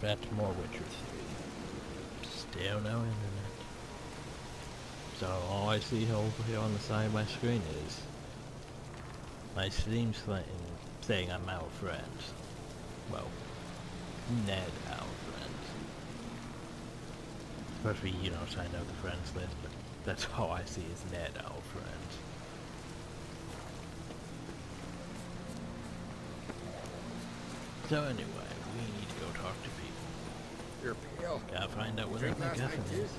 back to more Witcher 3. Still no internet. So all I see over here on the side of my screen is my Steam saying I'm our friends. Well, Ned our friends. Especially, you know, signed out the friends list, but that's all I see is Ned our friends. So anyway, we need to go talk to people. You're pale. Gotta find out where that Drink last night, MacGuffin too? is.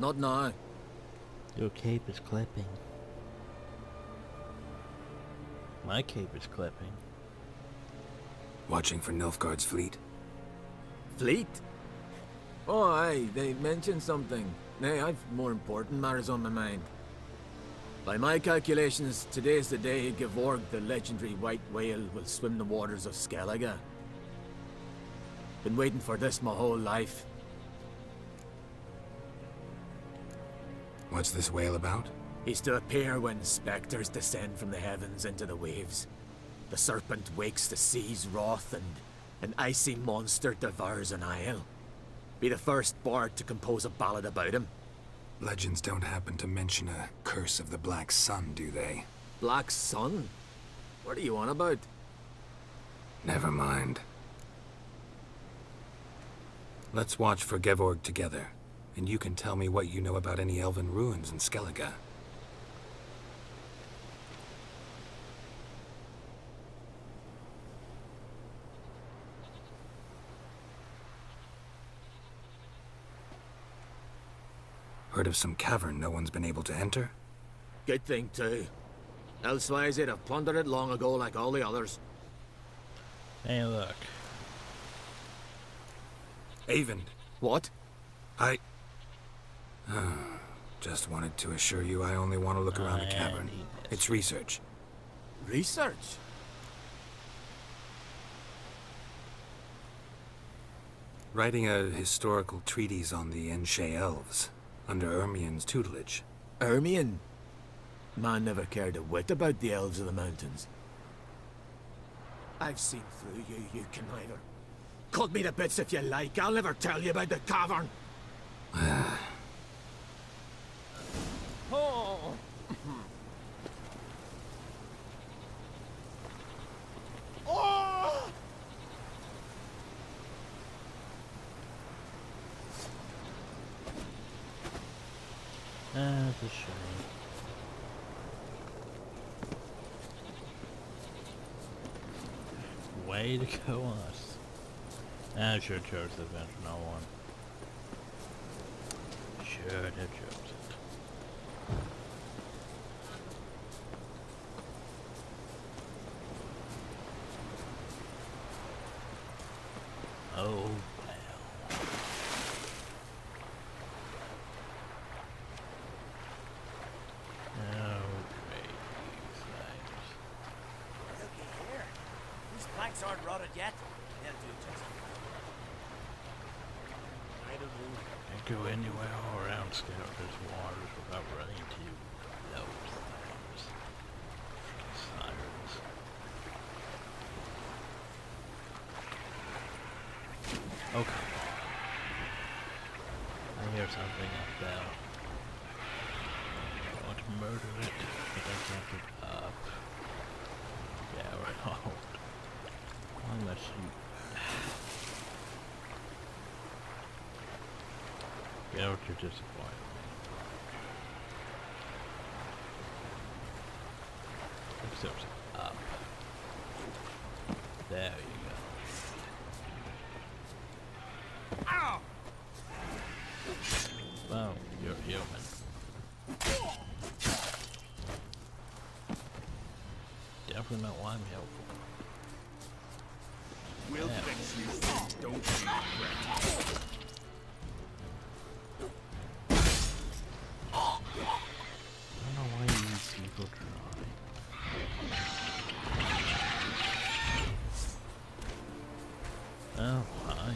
Not now. Your cape is clipping. My cape is clipping. Watching for Nilfgaard's fleet. Fleet? Oh, aye, they mentioned something. Nay, I've more important matters on my mind. By my calculations, today's the day Gevorg, the legendary white whale, will swim the waters of Skellige. Been waiting for this my whole life. What's this whale about? He's to appear when spectres descend from the heavens into the waves. The serpent wakes the sea's wrath and an icy monster devours an isle. Be the first bard to compose a ballad about him. Legends don't happen to mention a curse of the Black Sun, do they? Black Sun? What are you on about? Never mind. Let's watch for Gevorg together, and you can tell me what you know about any elven ruins in Skellige. Heard of some cavern no one's been able to enter? Good thing too. Elsewise they'd have plundered it long ago like all the others. Hey, look. Avon, What? I... just wanted to assure you I only want to look around the cavern. It's research. Research? Writing a historical treatise on the Enshe elves, under Ermien's tutelage. Ermion? Man never cared a whit about the elves of the mountains. I've seen through you, you conniver. Cut me to bits if you like, I'll never tell you about the cavern. Oh. Oh! That's a shame. Way to go, us. I should have chose the Ventral one. Should have chose it. Oh, well. Planks aren't rotted yet. They'll do just fine. I don't know. Can't go anywhere around Skellige's waters without running into those things. Sirens. Okay. I hear something up there. I want to murder it, but I can't get up. Yeah, we're out. Why must you... Get out your disappointment. Except up. There you go. Ow! Well, you're human. Definitely not why I'm helpful. We'll fix you. Don't you regret. I don't know why these people try. Oh, hi.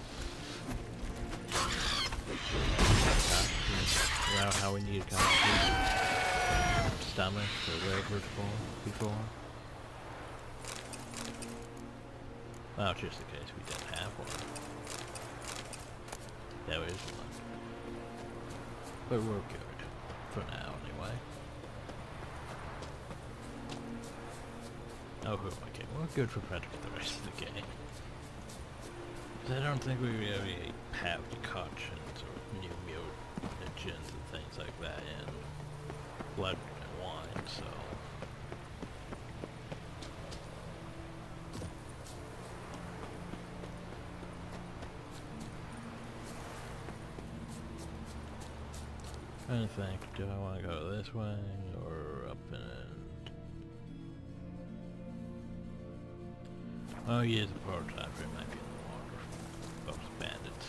out how we need a couple of stomach or whatever it's called before. Well, just in case we didn't have one. There is one. But we're good. For now, anyway. Oh, who am I kidding? We're good for practically the rest of the game. Because I don't think we really have the cutscenes or new mutagens and things like that in Blood and Wine, so... Trying to think, do I want to go this way or up and... Oh, yeah, the prototype, it might be in the water. Those bandits.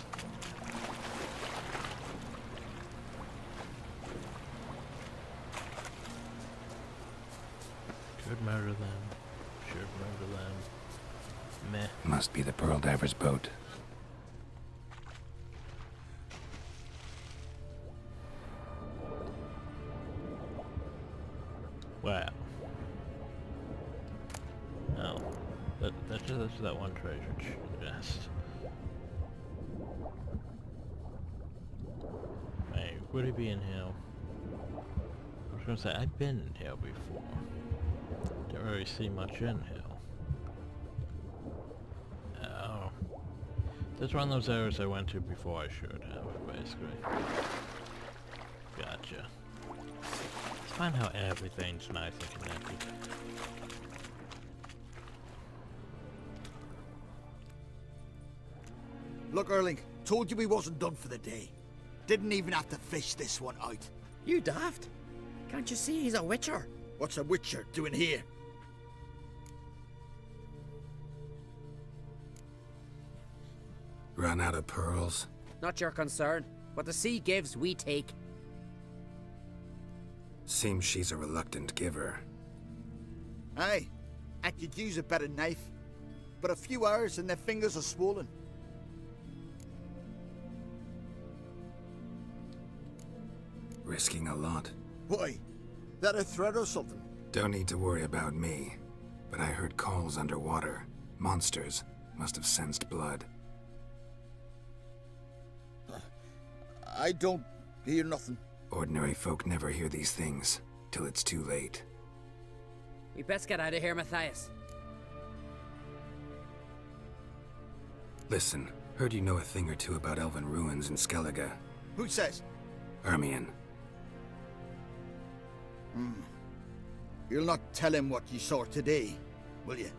Could murder them. Should murder them. Meh. Must be the Pearl Diver's boat. Wow. Oh. That's that one treasure chest. Hey, would it be in here? I was gonna say, I've been in here before. Didn't really see much in here. Oh. That's one of those areas I went to before I should have, basically. Gotcha. It's fun how everything's nice and connected. Look, Erling, told you we wasn't done for the day. Didn't even have to fish this one out. You daft? Can't you see he's a witcher? What's a witcher doing here? Run out of pearls? Not your concern. What the sea gives, we take. Seems she's a reluctant giver. Aye, I could use a better knife. But a few hours and their fingers are swollen. Risking a lot. Why? That a threat or something? Don't need to worry about me. But I heard calls underwater. Monsters must have sensed blood. I don't hear nothing. Ordinary folk never hear these things, till it's too late. We best get out of here, Matthias. Listen, heard you know a thing or two about elven ruins in Skellige. Who says? Ermion. You'll not tell him what you saw today, will you?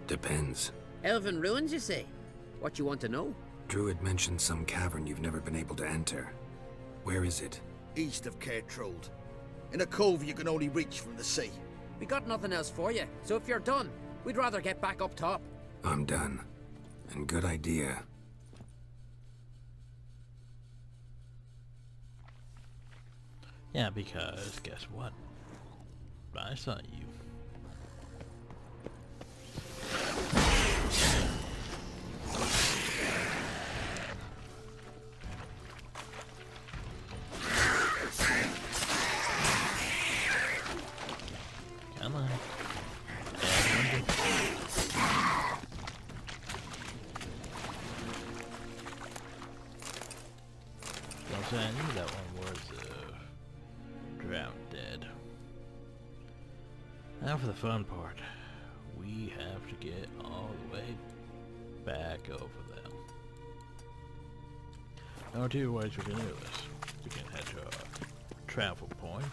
Depends. Elven ruins, you say? What you want to know? Druid mentioned some cavern you've never been able to enter. Where is it? East of Cairtrold. In a cove you can only reach from the sea. We got nothing else for you, so if you're done, we'd rather get back up top. I'm done. And good idea. Yeah, because guess what? I saw you. Come on. Don't say I knew that one was drowned dead. Now for the fun part. We have to get all the way back over there. There are two ways we can do this. We can head to a travel point,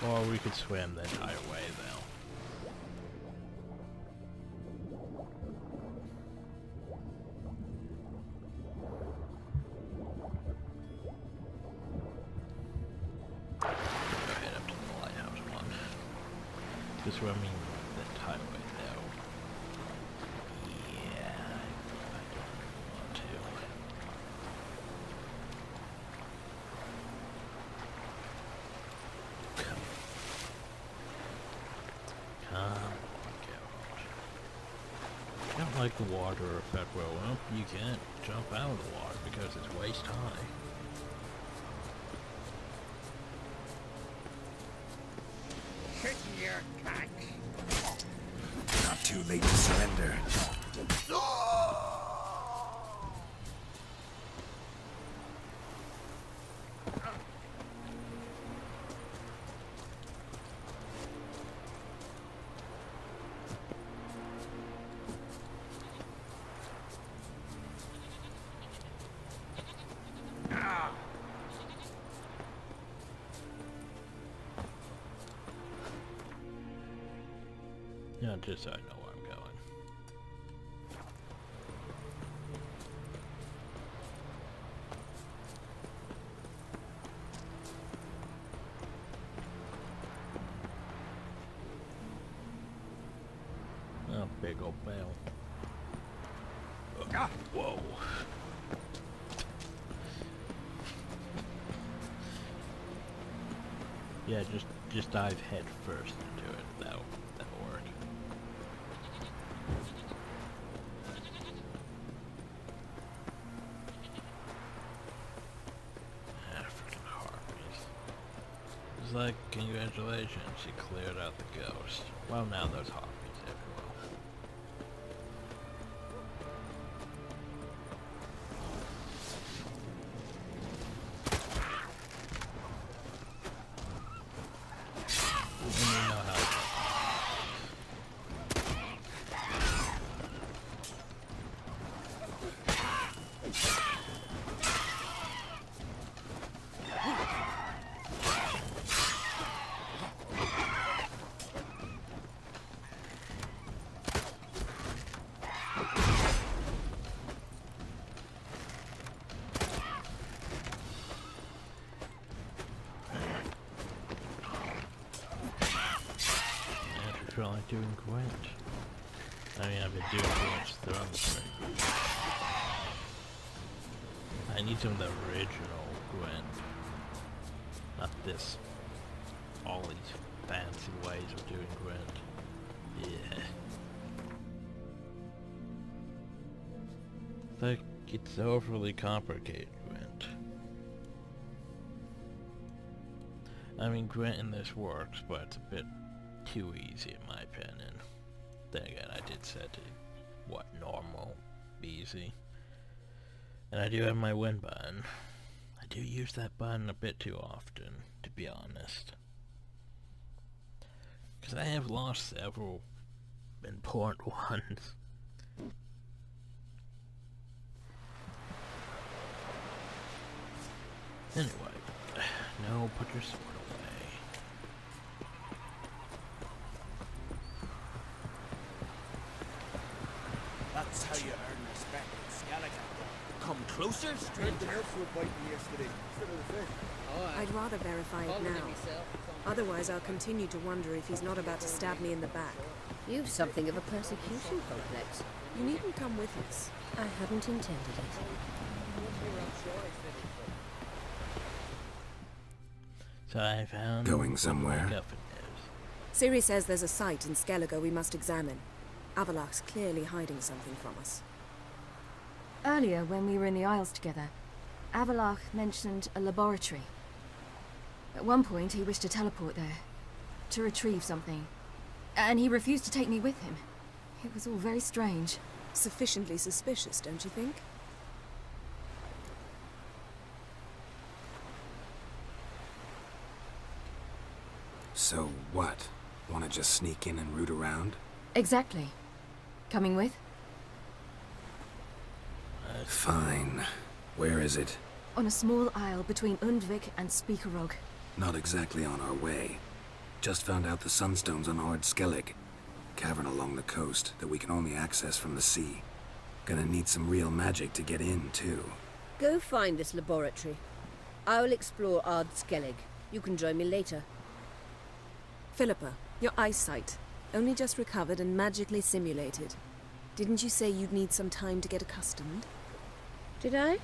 or we could swim the entire way there. Head up to the lighthouse one. Because swimming the entire way there. Yeah, I don't want to. Come on, Geralt. I don't like the water effect. Well, you can't jump out of the water because it's waist high. here, catch. Not too late to surrender. Yeah, just so I know where I'm going. Oh, big old bell. Whoa. Yeah, just dive head first into it. That'll work. Freaking harpies. It's like, congratulations, you cleared out the ghost. Well, now there's harpies everywhere. And you know how it I feel like doing Gwent. I mean, I've been doing too much Thrones. I need some of the original Gwent. Not this. All these fancy ways of doing Gwent. Yeah. Like, it's overly complicated, Gwent. I mean, Gwent in this works, but it's a bit too easy in my opinion. Then again, I did set to, what, normal, easy. And I do have my win button. I do use that button a bit too often, to be honest. Because I have lost several important ones. Anyway, no, put your sword away. That's how you earn respect in Skellige. Come closer, Heard the stranger. nurse were biting me yesterday. Instead of the fish. Oh, I'd rather verify it now. Otherwise, I'll continue to wonder if he's not about to stab me in the back. You've something of a persecution complex. You needn't come with us. I hadn't intended it. So I found... Going somewhere? Siri says there's a site in Skellige we must examine. Avalach's clearly hiding something from us. Earlier, when we were in the Isles together, Avalach mentioned a laboratory. At one point, he wished to teleport there, to retrieve something, and he refused to take me with him. It was all very strange. Sufficiently suspicious, don't you think? So what? Wanna just sneak in and root around? Exactly. Coming with? Fine. Where is it? On a small isle between Undvik and Speakerog. Not exactly on our way. Just found out the sunstones on Ard Skellig. Cavern along the coast that we can only access from the sea. Gonna need some real magic to get in, too. Go find this laboratory. I'll explore Ard Skellig. You can join me later. Philippa, your eyesight. Only just recovered and magically simulated. Didn't you say you'd need some time to get accustomed? Did I?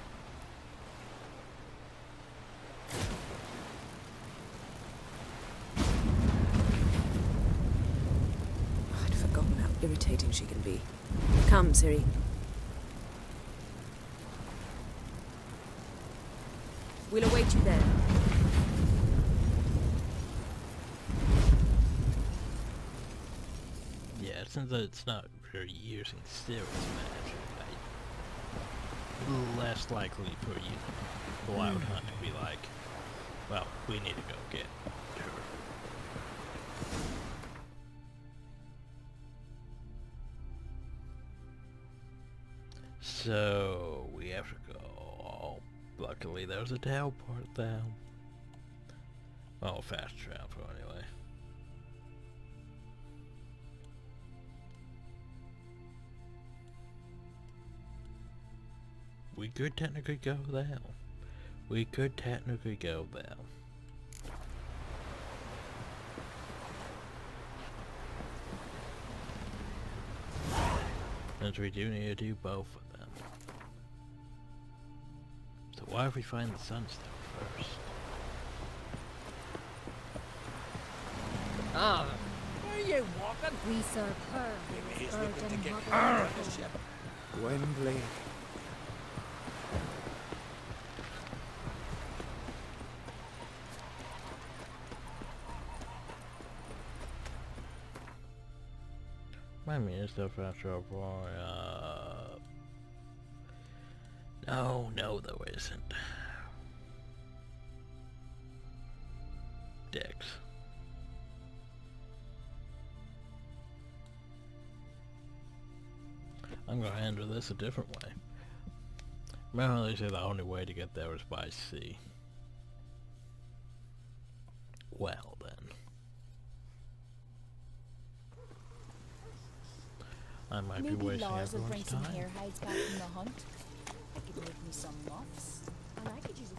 I'd forgotten how irritating she can be. Come, Siri. We'll await you there. since it's not really using serious magic, right? Less likely for you to go out hunt to be like, well, we need to go get her. So we have to go. Oh, luckily there's a teleport down. Well, fast travel anyway. We could technically go down. We could technically go down. Since we do need to do both of them. So why don't we find the sunstone first? Ah, where are you walking? We serve her. Maybe he's Bird looking to and get mother. clear of the ship. Gwendolyn. I mean, it's still faster for, no, there isn't. Dex. I'm gonna handle this a different way. Remember they said the only way to get there is by sea. Well then. I might be Maybe wasting Lars will bring everyone's some time. hair hides back from the hunt. I could make me some muffs. And I could use a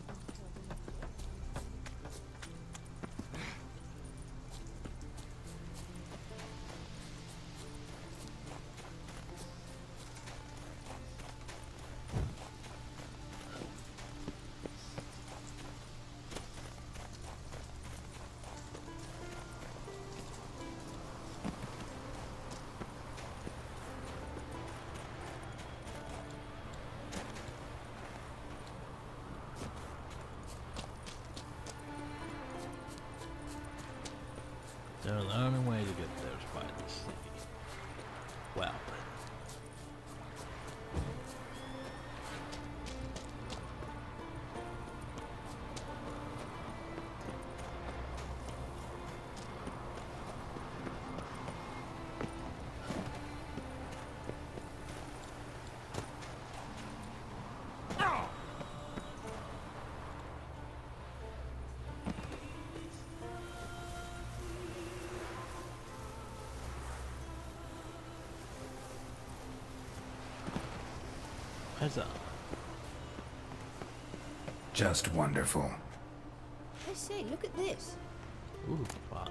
So the only way to get there is by the sea. Well then. Huzzah. Just wonderful. I say, look at this. Ooh, what?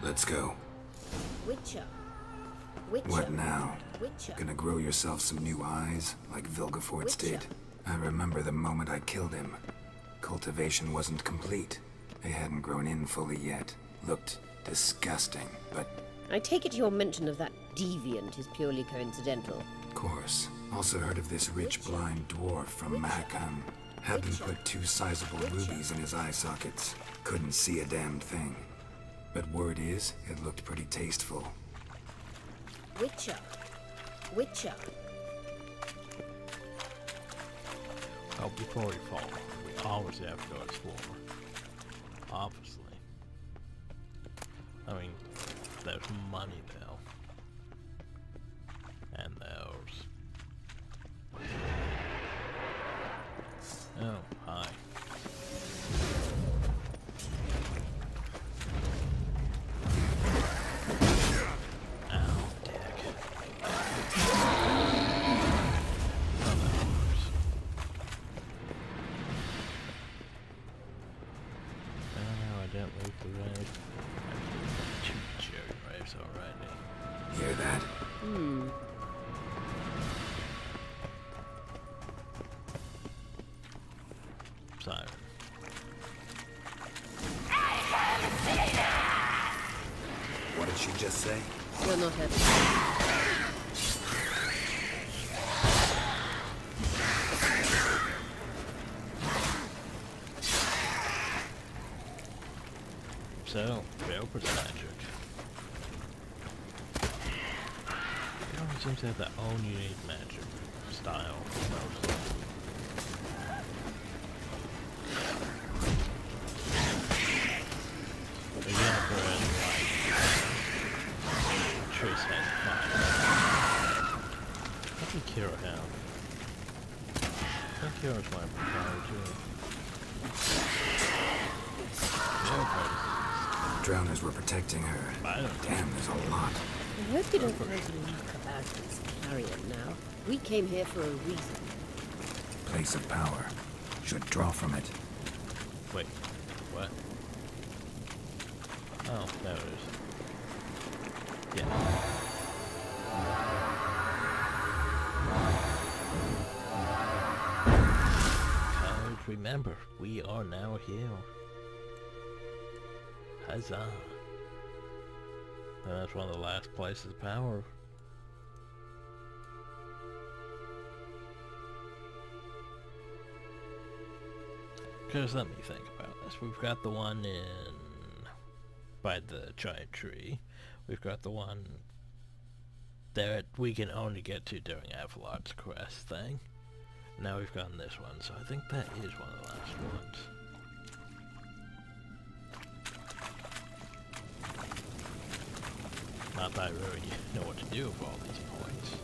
Let's go. Witcher. Witcher. What now? Witcher. Gonna grow yourself some new eyes, like Vilgefortz did? I remember the moment I killed him. Cultivation wasn't complete. They hadn't grown in fully yet. Looked disgusting, but I take it your mention of that deviant is purely coincidental. of course. Also heard of this rich blind dwarf from Mahakam. Had them put 2 sizable rubies in his eye sockets. Couldn't see a damn thing. But word is, it looked pretty tasteful. Witcher. Witcher. Well, before we fall, we always have to go explore. Obviously. I mean, there's money though. And there's... Oh, hi. Ow, dick. Oh, that hurts. Oh, I didn't loot the raid. I two cherry grapes already. Hear that? Siren. What did she just say? You're not happy. so, Velcro's magic. It always seems to have their own unique magic style, mostly. The Jennifer is like Trish has fire. I think Kira have. I think Kira's my power too. Drowners were protecting her. Damn, there's a lot. I hope you don't cause me about this carrion now. We came here for a reason. Place of power. Should draw from it. Wait, what? Oh, there it is. Yeah. Cause remember, we are now here. Huzzah. And that's one of the last places of power. Because let me think about this. We've got the one in by the giant tree. We've got the one that we can only get to during Avalot's quest thing. Now we've gotten this one, so I think that is one of the last ones. Not that I really know what to do with all these points.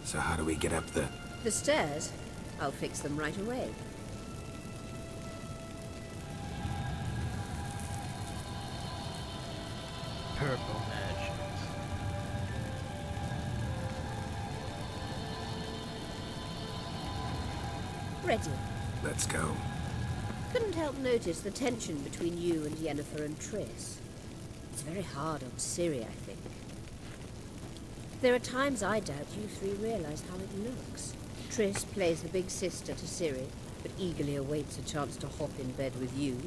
So how do we get up the... The stairs? I'll fix them right away. Purple magics. Ready. Let's go. Couldn't help notice the tension between you and Yennefer and Triss. It's very hard on Ciri, I think. There are times I doubt you three realize how it looks. Triss plays the big sister to Ciri, but eagerly awaits a chance to hop in bed with you.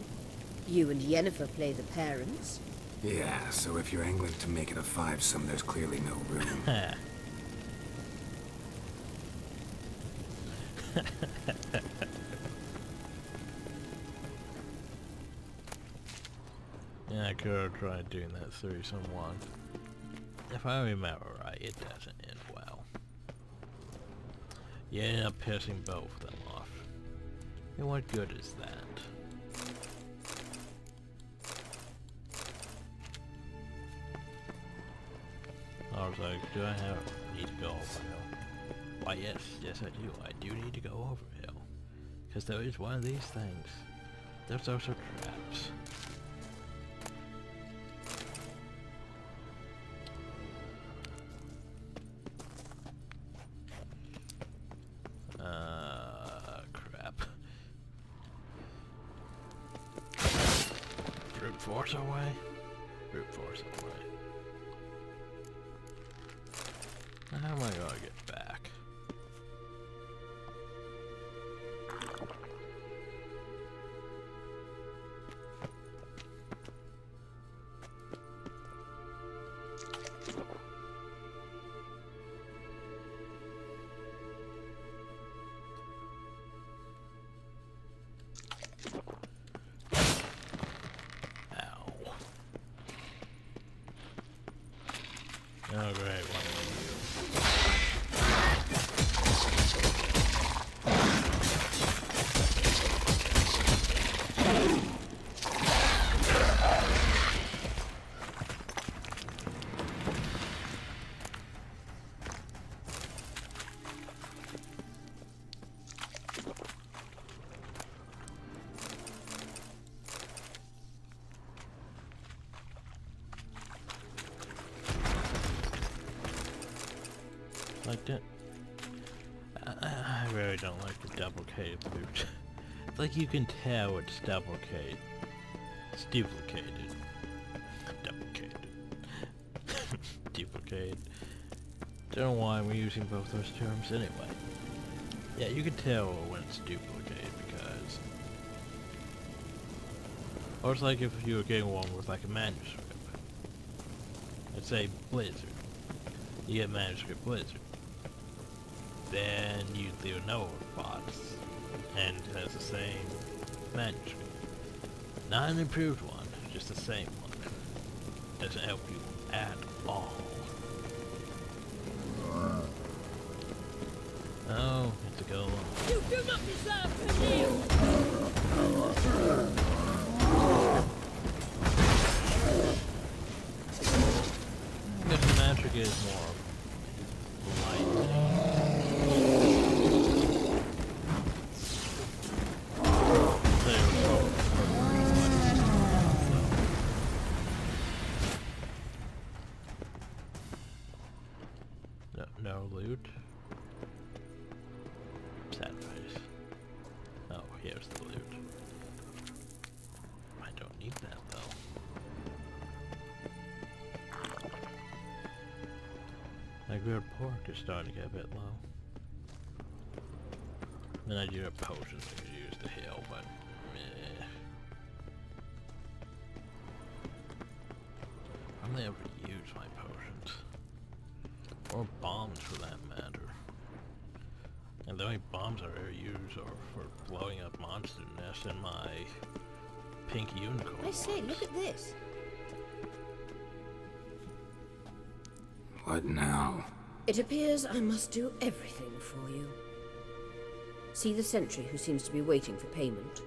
You and Yennefer play the parents. Yeah, so if you're angling to make it a five-some, there's clearly no room. Yeah, I could have tried doing that threesome one. If I remember right, it doesn't end well. You end up pissing both of them off. And what good is that? I was like, do I need to go over hill? Why yes, I do. I do need to go over hill. Because there is one of these things. There's also traps. Crap. Brute force away? Brute force away. How am I gonna get back? Oh great, one of like that. I really don't like the double K loot. It's like you can tell it's double K. It's duplicated. Duplicated. Duplicated. Don't know why we're using both those terms anyway. Yeah, you can tell when it's duplicated because... Or it's like if you were getting one with like a manuscript. Let's say Blizzard. You get manuscript Blizzard. then you'd do no bots, and it has the same manuscript. Not an improved one, just the same one. Doesn't help you at all. Oh, it's a go along. You do not deserve to kneel! Because the magic is more light. No loot. Sad face. Oh, here's the loot. I don't need that though. My grilled pork is starting to get a bit low. And I do have potions I could use to heal, but meh. I only ever use my potions. Or bombs for that matter. And the only bombs I ever use are for blowing up monster nests and my pink unicorn. I say, look at this. What now? It appears I must do everything for you. See the sentry who seems to be waiting for payment?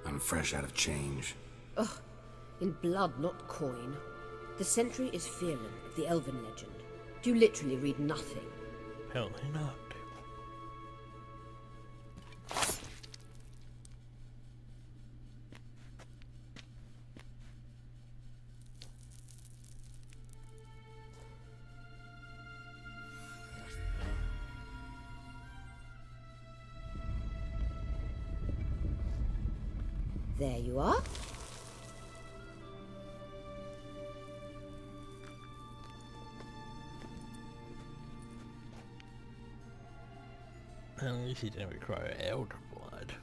I'm fresh out of change. Ugh, in blood, not coin. The sentry is Fearlan of the Elven legend. Do you literally read nothing? Apparently not. There you are. At least he didn't require elder blood.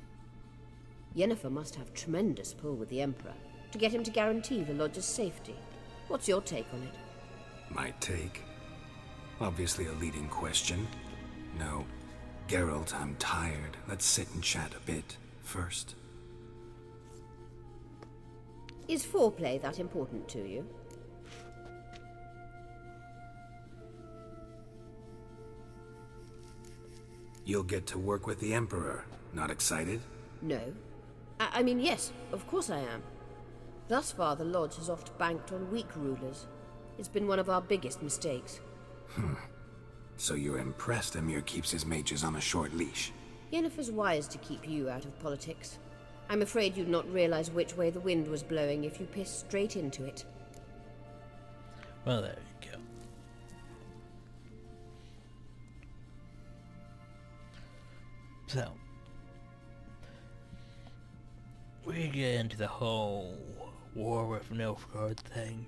Yennefer must have tremendous pull with the Emperor to get him to guarantee the Lodge's safety. What's your take on it? My take? Obviously a leading question. No. Geralt, I'm tired. Let's sit and chat a bit first. Is foreplay that important to you? You'll get to work with the Emperor. Not excited? No. I mean, yes, of course I am. Thus far, the Lodge has oft banked on weak rulers. It's been one of our biggest mistakes. So you're impressed Emir keeps his mages on a short leash? Yennefer's wise to keep you out of politics. I'm afraid you'd not realize which way the wind was blowing if you pissed straight into it. Well, there you go. So, we get into the whole war with Nilfgaard thing.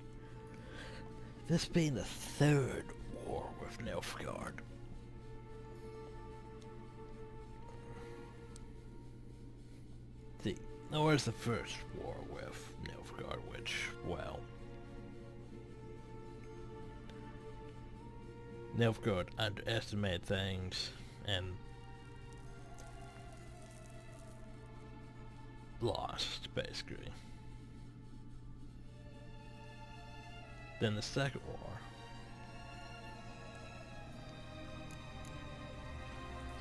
This being the third war with Nilfgaard. There was the first war with Nilfgaard, which, well, Nilfgaard underestimated things and lost, basically. Then the second war.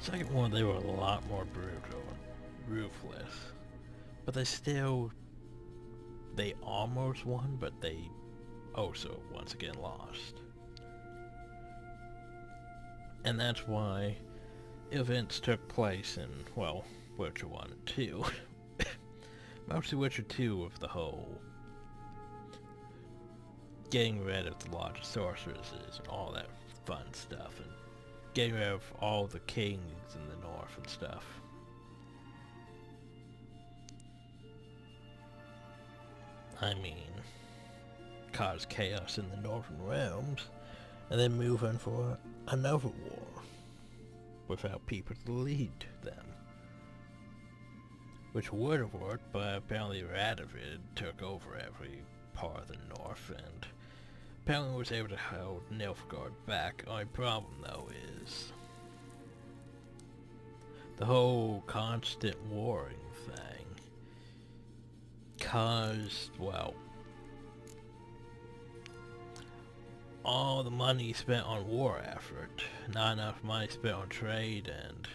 Second war, they were a lot more brutal and ruthless. But they almost won, but they also once again lost. And that's why events took place in, well, Witcher 1 and 2. Mostly Witcher 2 with the whole getting rid of the Lodge of Sorceresses and all that fun stuff, and getting rid of all the kings in the north and stuff. I mean, cause chaos in the Northern Realms, and then move on for another war, without people to lead them. Which would have worked, but apparently Radovid took over every part of the north, and apparently was able to hold Nilfgaard back. Only problem, though, is the whole constant warring thing caused, well, all the money spent on war effort, not enough money spent on trade and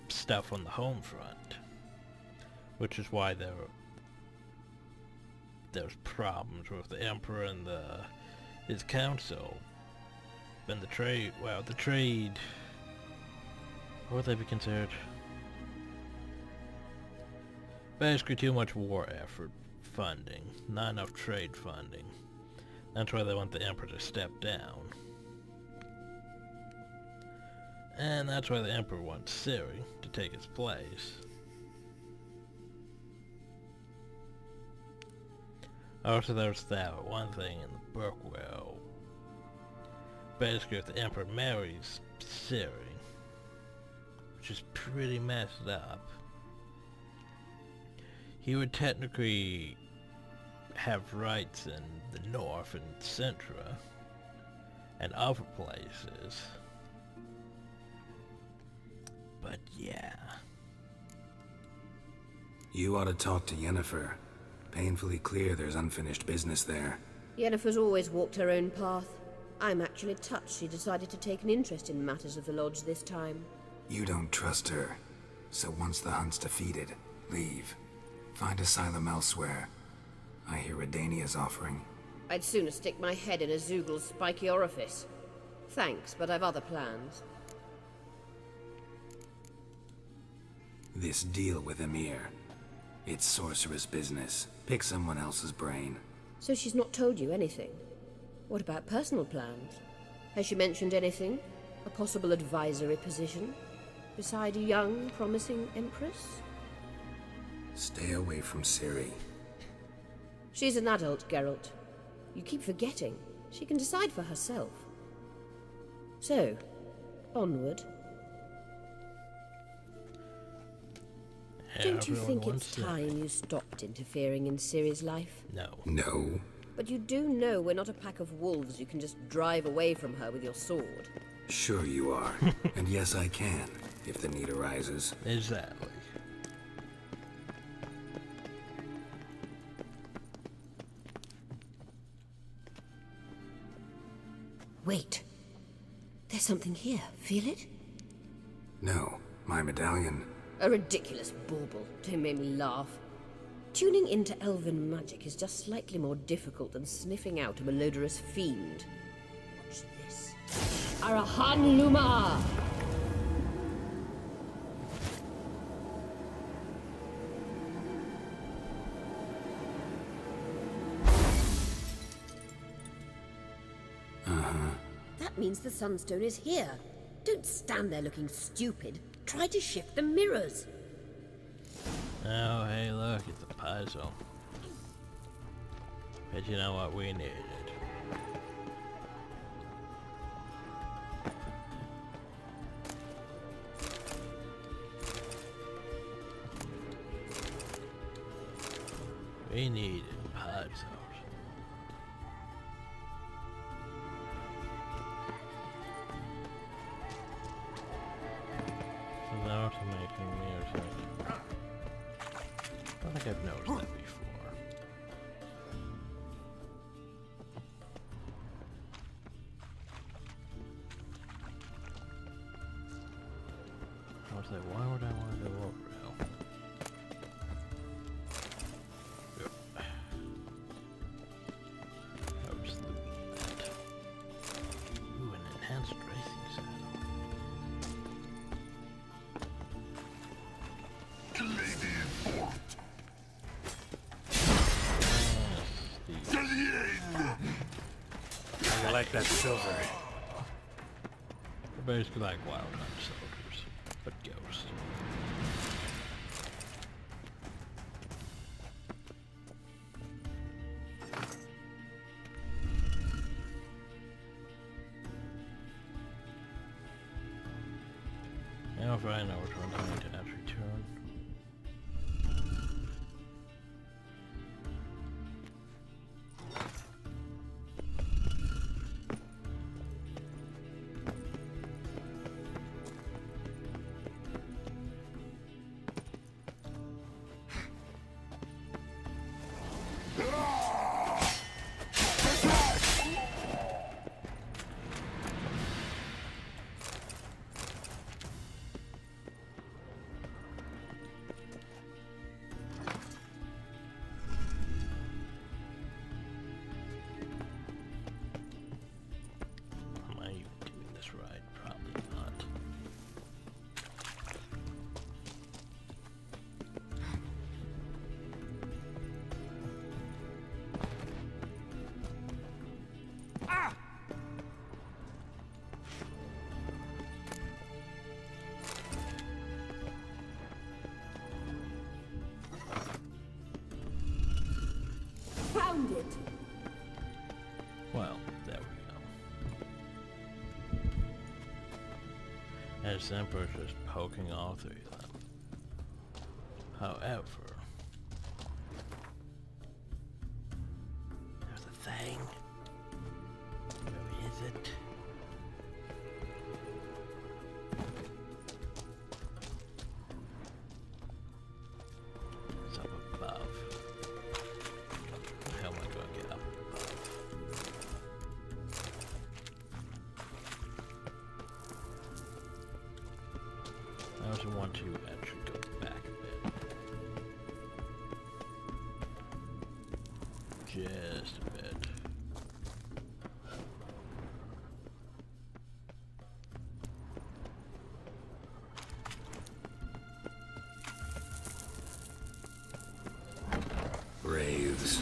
stuff on the home front, which is why there's problems with the Emperor and his council and the trade. Well, the trade, what would they be considered? Basically too much war effort funding, not enough trade funding. That's why they want the Emperor to step down. And that's why the Emperor wants Ciri to take his place. Also, there's that one thing in the book where, basically, if the Emperor marries Ciri, which is pretty messed up, he would technically have rights in the North and Centra and other places. But yeah. You ought to talk to Yennefer. Painfully clear there's unfinished business there. Yennefer's always walked her own path. I'm actually touched she decided to take an interest in matters of the Lodge this time. You don't trust her. So once the hunt's defeated, leave. Find asylum elsewhere. I hear Redania's offering. I'd sooner stick my head in a Zoogl's spiky orifice. Thanks, but I've other plans. This deal with Emir. It's sorceress business. Pick someone else's brain. So she's not told you anything? What about personal plans? Has she mentioned anything? A possible advisory position? Beside a young, promising Empress? Stay away from Ciri. She's an adult, Geralt. You keep forgetting. She can decide for herself. So, onward. Don't you think it's time you stopped interfering in Ciri's life? No. No. But you do know we're not a pack of wolves you can just drive away from her with your sword. Sure you are. And yes, I can, if the need arises. Exactly. Wait. There's something here. Feel it? No, my medallion. A ridiculous bauble. Don't make me laugh. Tuning into elven magic is just slightly more difficult than sniffing out a malodorous fiend. Watch this. Arahan Luma! That means the Sunstone is here. Don't stand there looking stupid. Try to shift the mirrors. Oh, hey, look, it's a puzzle. But you know what we needed? We needed puzzles. So now to making music. I don't think I've noticed that before. I was like, why would I want to go over rail? Yep. I was looking at that. Ooh, an enhanced racing saddle. I like that silver. They're basically like Wild Hunt soldiers, but ghosts. Now if I know which one I need to actually turn. found it. Well, there we go. As simple as just poking all three of them. However, there's a thing. Where is it? It's up above. How am I going to get up above? I also want to actually go back a bit. Just a bit. Wraiths.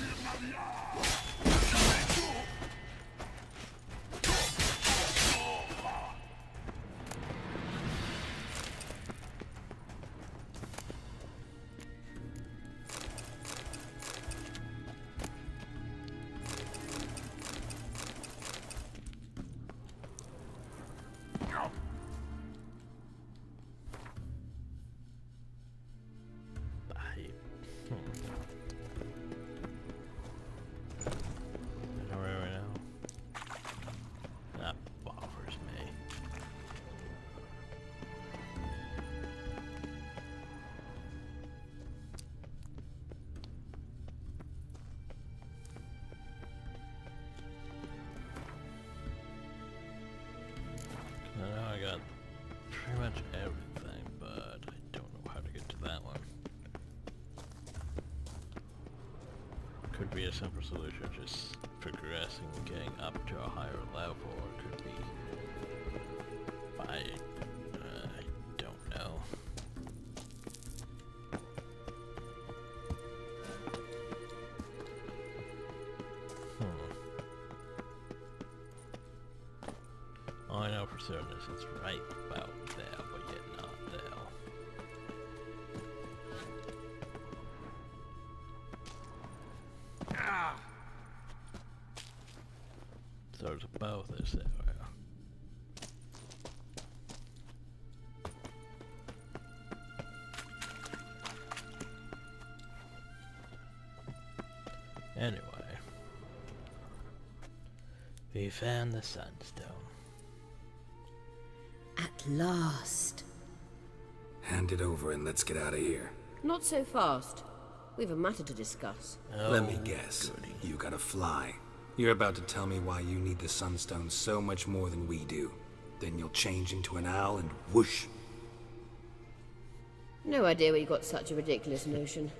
I don't really know. That bothers me. I know I got pretty much everything, but I don't know how to get to that one. Could be a simple solution, just progressing and getting up to a higher level, or it could be by, I don't know. All I know for certain is it's right about there, but yet not there. So it's about this area. Anyway, we found the sunstone. At last. Hand it over and let's get out of here. Not so fast. We've a matter to discuss. Let me guess. Goody. You gotta fly. You're about to tell me why you need the sunstone so much more than we do. Then you'll change into an owl and whoosh. No idea where you got such a ridiculous notion.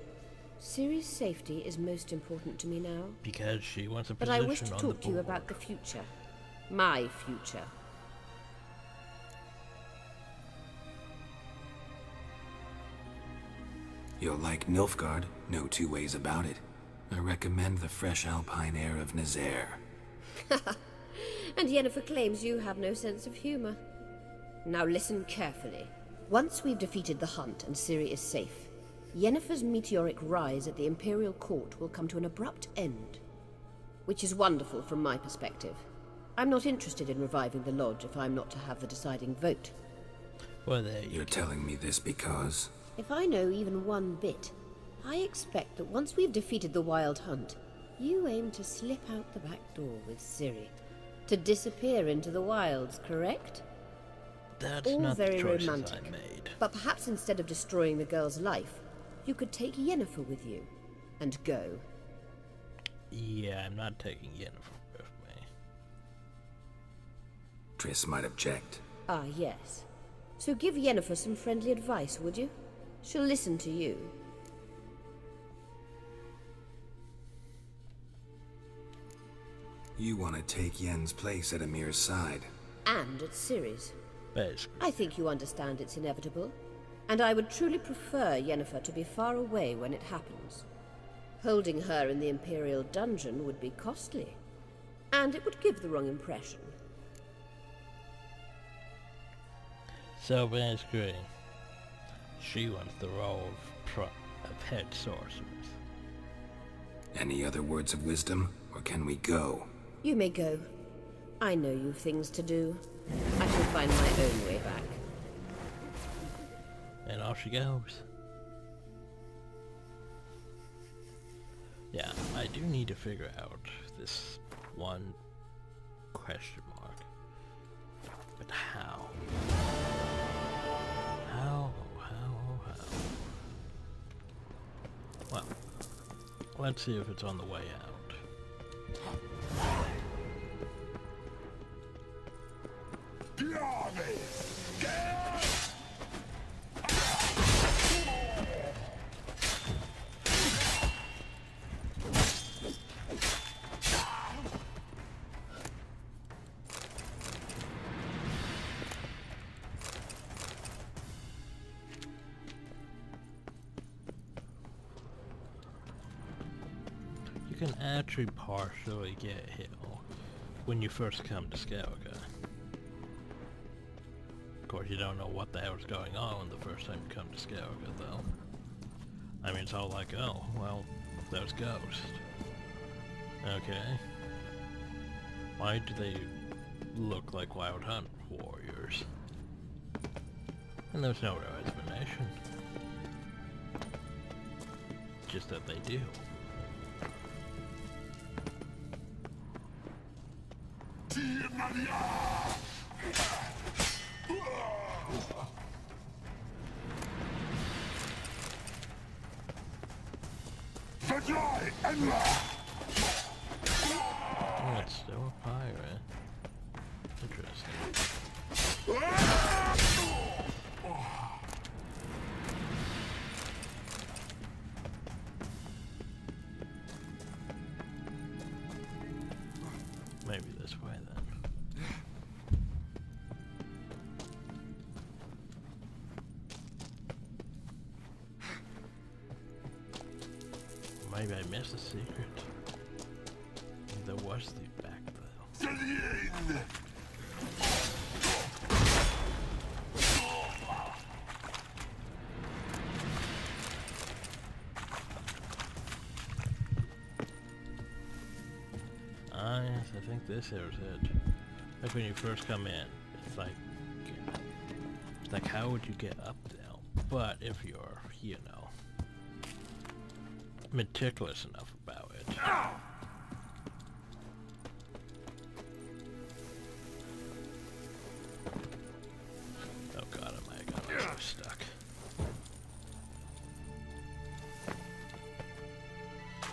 Ciri's safety is most important to me now. Because she wants a But position I wish to on talk the to you board. about the future. My future. You'll like Nilfgaard, no two ways about it. I recommend the fresh alpine air of Nazaire. And Yennefer claims you have no sense of humor. Now listen carefully. Once we've defeated the hunt and Ciri is safe, Yennefer's meteoric rise at the Imperial Court will come to an abrupt end. Which is wonderful from my perspective. I'm not interested in reviving the Lodge if I'm not to have the deciding vote. Well, there you You're telling me this because... If I know even one bit, I expect that once we've defeated the Wild Hunt, you aim to slip out the back door with Ciri. To disappear into the wilds, correct? That's All not very the choices romantic. I made. But perhaps instead of destroying the girl's life, you could take Yennefer with you and go. Yeah, I'm not taking Yennefer with me. Triss might object. Ah, yes. So give Yennefer some friendly advice, would you? She'll listen to you. You want to take Yen's place at Amir's side. And at Ciri's. Basically. I think you understand it's inevitable. And I would truly prefer Yennefer to be far away when it happens. Holding her in the Imperial dungeon would be costly. And it would give the wrong impression. So basically, she wants the role of head sorceress. Any other words of wisdom, or can we go? You may go. I know you've things to do. I shall find my own way back. And off she goes. Yeah, I do need to figure out this one question mark. But how? How? Well, let's see if it's on the way out. You can actually partially get Hill when you first come to Skellige. Of course, you don't know what the hell is going on the first time you come to Skellige, though. I mean, it's all like, oh, well, there's ghosts. Okay. Why do they look like Wild Hunt warriors? And there's no real explanation. Just that they do. Oh, it's still a pirate. Interesting. Maybe this way then. Maybe I missed a secret. There was the back though. Ah, yes, I think this here's it. Like when you first come in, it's like how would you get up there? But if you're, you know, meticulous enough about it. Oh god, am I gonna get stuck?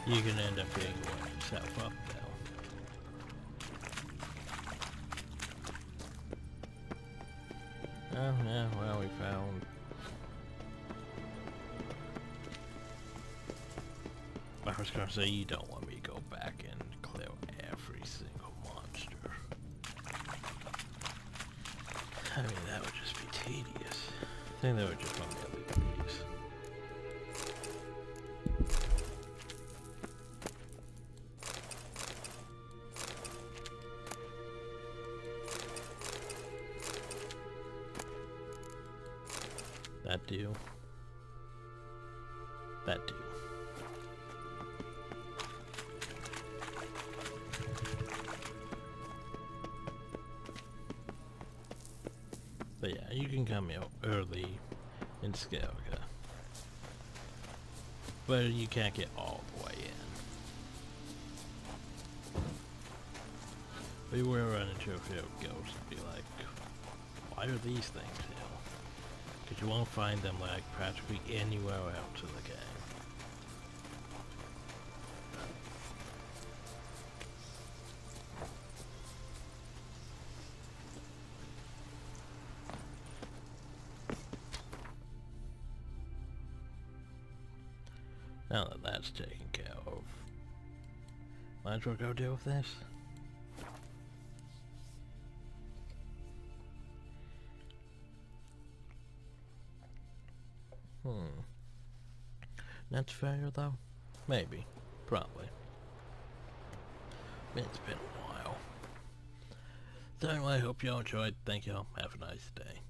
You can end up getting yourself up there. Oh yeah, well we found... I was gonna say you don't want me to go back and clear every single monster. I mean that would just be tedious. I think that would just want me to leave these. That do. That do. But yeah, you can come out early in Skellige. But you can't get all the way in. But you will run into a few ghosts and be like, why are these things here? Because you won't find them like practically anywhere else in the game. Now that that's taken care of, might as well go deal with this. That's fair though? Maybe. Probably. It's been a while. So anyway, I hope y'all enjoyed. Thank y'all. Have a nice day.